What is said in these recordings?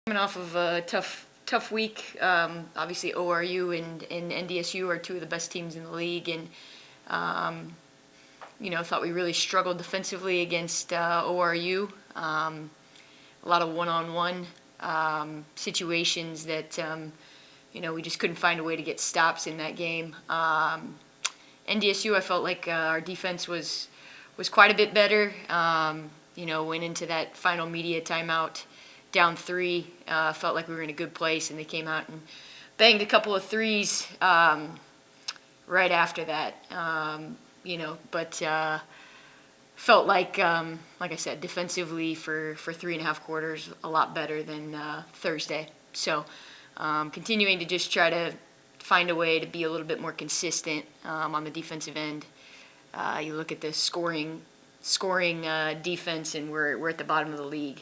Coming off of a tough week. Obviously, ORU and NDSU are two of the best teams in the league, and thought we really struggled defensively against ORU. A lot of one-on-one situations that we just couldn't find a way to get stops in that game. NDSU, I felt like our defense was quite a bit better. Went into that final media timeout down 3, felt like we were in a good place, and they came out and banged a couple of threes right after that. But felt like I said, defensively for 3.5 quarters, a lot better than Thursday. So continuing to just try to find a way to be a little bit more consistent on the defensive end. You look at the scoring defense, and we're at the bottom of the league.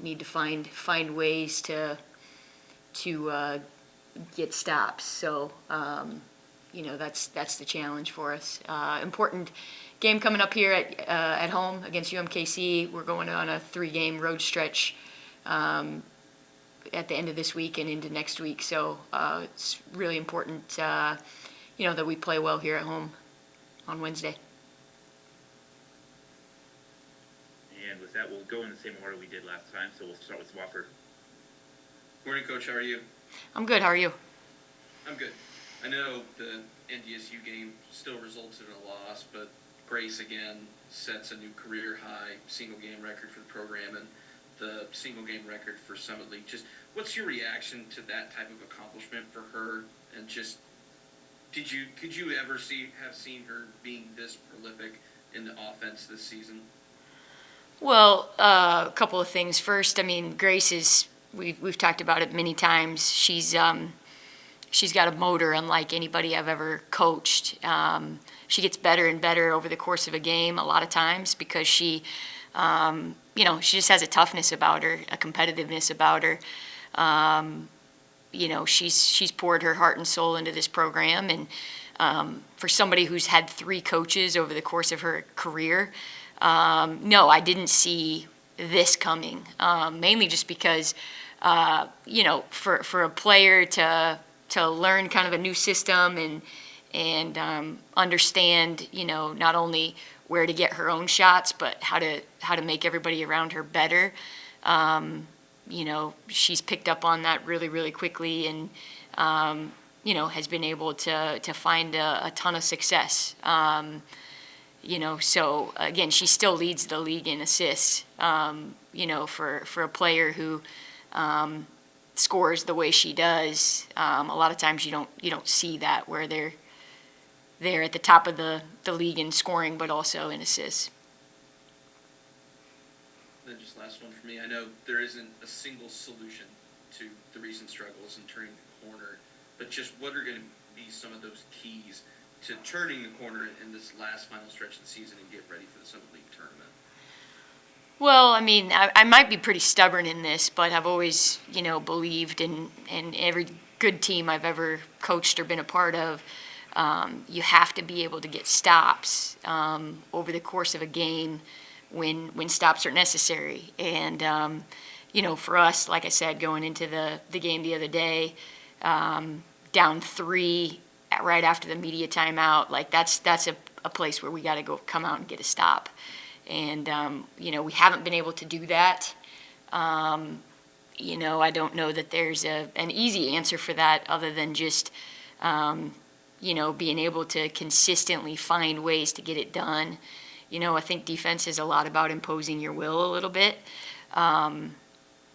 Need to find ways to get stops. So that's the challenge for us. Important game coming up here at home against UMKC. We're going on a 3-game road stretch at the end of this week and into next week. So it's really important that we play well here at home on Wednesday. And with that, we'll go in the same order we did last time, so we'll start with Wofford. Morning, Coach. How are you? I'm good. How are you? I'm good. I know the NDSU game still results in a loss, but Grace again sets a new career high single-game record for the program and the single-game record for Summit League. Just what's your reaction to that type of accomplishment for her? And just could you ever have seen her being this prolific in the offense this season? Well, a couple of things. First, Grace is, we've talked about it many times. She's got a motor unlike anybody I've ever coached. She gets better and better over the course of a game a lot of times because she just has a toughness about her, a competitiveness about her. She's poured her heart and soul into this program, and for somebody who's had 3 coaches over the course of her career, no, I didn't see this coming. Mainly just because, for a player to learn kind of a new system and understand, not only where to get her own shots, but how to make everybody around her better. She's picked up on that really, really quickly, and has been able to find a ton of success. So again, she still leads the league in assists. For a player who scores the way she does, a lot of times you don't see that, where they're at the top of the league in scoring, but also in assists. Then just last one for me. I know there isn't a single solution to the recent struggles in turning the corner, but just what are going to be some of those keys to turning the corner in this last final stretch of the season and get ready for the Summit League tournament? Well, I might be pretty stubborn in this, but I've always, believed in every good team I've ever coached or been a part of. You have to be able to get stops over the course of a game when stops are necessary. And, for us, like I said, going into the game the other day, down 3 right after the media timeout, like that's a place where we got to come out and get a stop. And, we haven't been able to do that. I don't know that there's an easy answer for that other than just, being able to consistently find ways to get it done. I think defense is a lot about imposing your will a little bit. Kind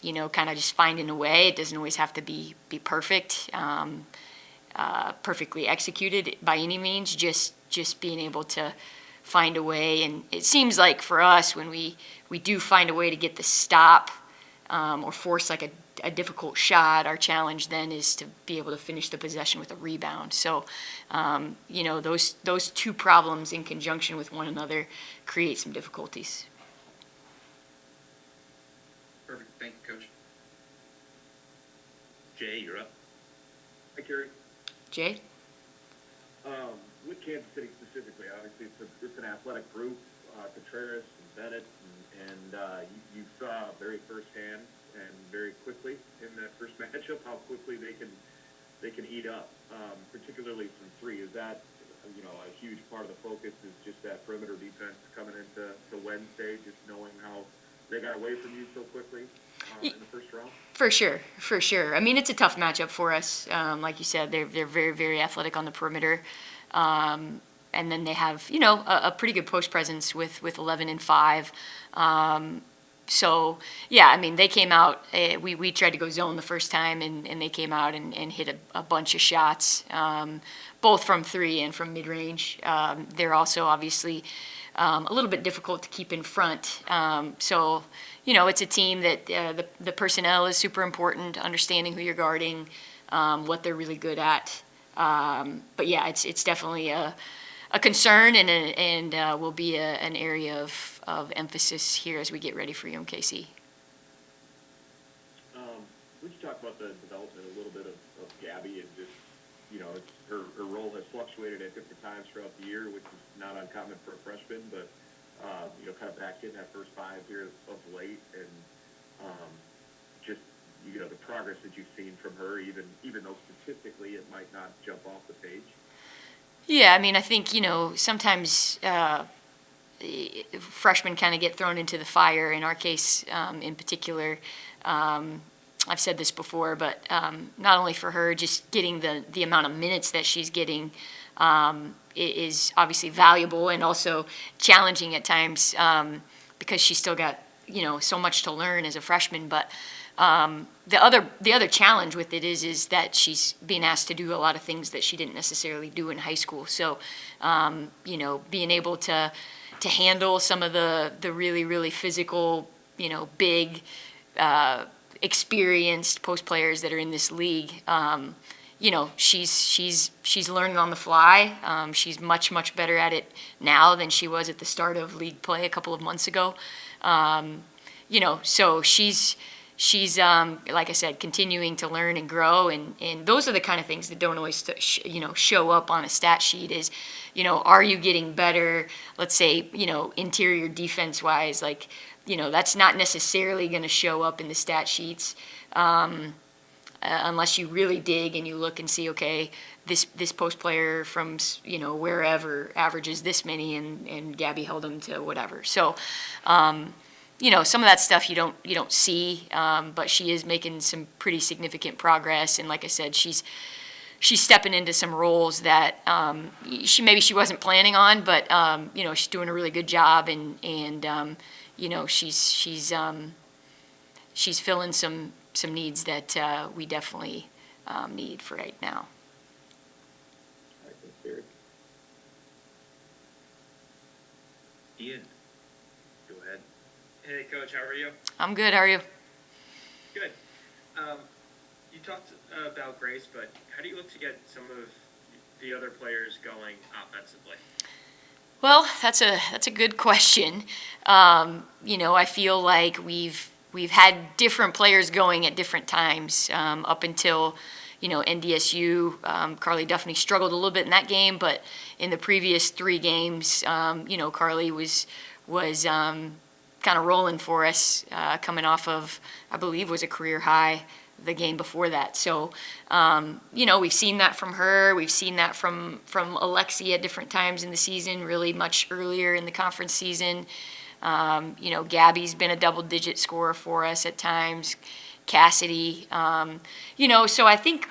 of just finding a way. It doesn't always have to be perfect, perfectly executed by any means. Just being able to find a way. And it seems like for us, when we do find a way to get the stop or force like a difficult shot, our challenge then is to be able to finish the possession with a rebound. So, those 2 problems in conjunction with one another create some difficulties. Perfect. Thank you, Coach. Jay, you're up. Hi, Carrie. Jay? With Kansas City specifically, obviously it's an athletic group, Contreras and Bennett, and you saw very firsthand and very quickly in that first matchup, how quickly they can eat up, particularly from three. Is that, a huge part of the focus is just that perimeter defense coming into Wednesday, just knowing how they got away from you so quickly in the first round? For sure. I mean, it's a tough matchup for us. Like you said, they're very, very athletic on the perimeter. And then they have, a pretty good post presence with 11 and 5. So, yeah, I mean, they came out, we tried to go zone the first time, and they came out and hit a bunch of shots, both from three and from mid-range. They're also obviously a little bit difficult to keep in front. So, it's a team that the personnel is super important, understanding who you're guarding, what they're really good at. But, yeah, it's definitely a concern and will be an area of emphasis here as we get ready for UMKC. We should talk about the development a little bit of Gabby, and just, her role has fluctuated at different times throughout the year, which is not uncommon for a freshman, but, kind of back in that first five here of late, and just, the progress that you've seen from her, even though statistically it might not jump off the page. Yeah, I mean, I think, sometimes freshmen kind of get thrown into the fire. In our case, in particular, I've said this before, but not only for her, just getting the amount of minutes that she's getting is obviously valuable and also challenging at times because she's still got, so much to learn as a freshman. But the other challenge with it is that she's being asked to do a lot of things that she didn't necessarily do in high school. So, being able to handle some of the really, really physical, big, experienced post players that are in this league, she's learning on the fly. She's much better at it now than she was at the start of league play a couple of months ago. So she's like I said, continuing to learn and grow, and those are the kind of things that don't always show up on a stat sheet. Is are you getting better? Let's say interior defense wise, like that's not necessarily going to show up in the stat sheets unless you really dig and you look and see, okay, this post player from wherever averages this many, and Gabby held them to whatever. So. Some of that stuff you don't see, but she is making some pretty significant progress. And like I said, she's stepping into some roles that she wasn't planning on, but she's doing a really good job, and she's filling some needs that we definitely need for right now. I think Carrie. Ian, go ahead. Hey, Coach, how are you? I'm good. How are you? Good. You talked about Grace, but how do you look to get some of the other players going offensively? Well, that's a good question. I feel like we've had different players going at different times up until NDSU. Carly definitely struggled a little bit in that game, but in the previous 3 games, Carly was kind of rolling for us, coming off of, I believe, was a career high the game before that. So, we've seen that from her. We've seen that from Alexi at different times in the season, really much earlier in the conference season. Gabby's been a double-digit scorer for us at times. Cassidy, so I think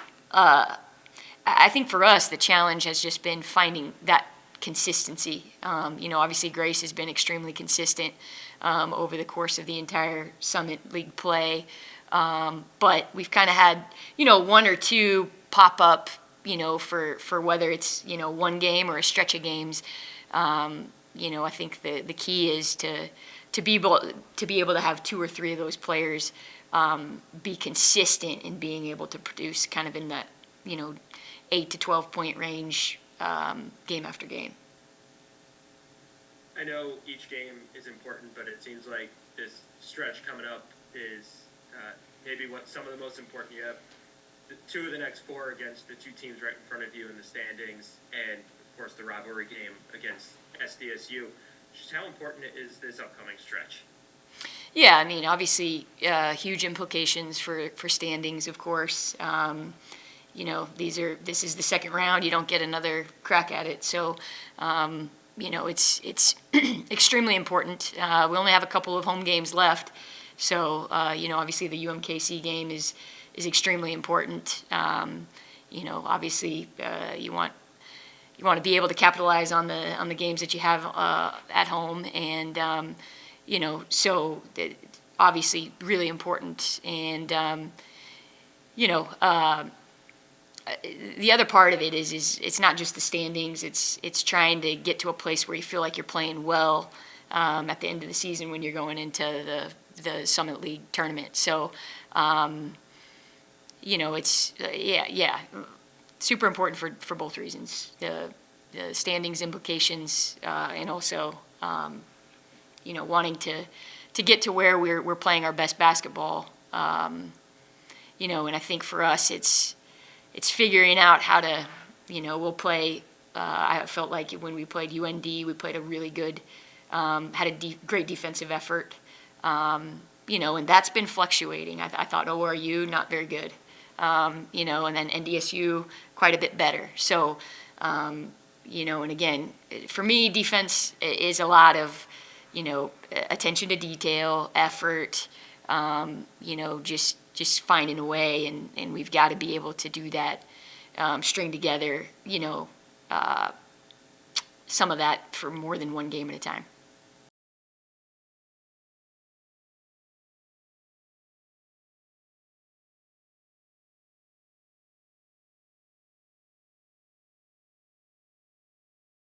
for us the challenge has just been finding that consistency. Obviously Grace has been extremely consistent over the course of the entire Summit League play. But we've kind of had, 1 or 2 pop up, for whether it's, 1 game or a stretch of games. I think the key is to be able to have 2 or 3 of those players be consistent in being able to produce kind of in that, 8 to 12 point range game after game. I know each game is important, but it seems like this stretch coming up is maybe some of the most important. You have 2 of the next 4 against the 2 teams right in front of you in the standings, and of course the rivalry game against SDSU. Just how important is this upcoming stretch? Yeah, I mean, obviously, huge implications for standings, of course. You know, this is the second round. You don't get another crack at it. So, you know, it's extremely important. We only have a couple of home games left. So, you know, obviously the UMKC game is extremely important. You know, obviously, you want to be able to capitalize on the games that you have at home, and you know, so obviously really important. And you know, the other part of it is it's not just the standings. It's trying to get to a place where you feel like you're playing well at the end of the season when you're going into the Summit League tournament. So, you know, it's yeah, super important for both reasons: the standings implications, and also you know, wanting to get to where we're playing our best basketball. You know, and I think for us, it's figuring out how to, you know, we'll play. I felt like when we played UND, we played a really good, had a great defensive effort. You know, and that's been fluctuating. I thought ORU not very good. You know, and then NDSU quite a bit better. So, you know, and again, for me, defense is a lot of, you know, attention to detail, effort, you know, just finding a way, and we've got to be able to do that, string together, you know, some of that for more than one game at a time.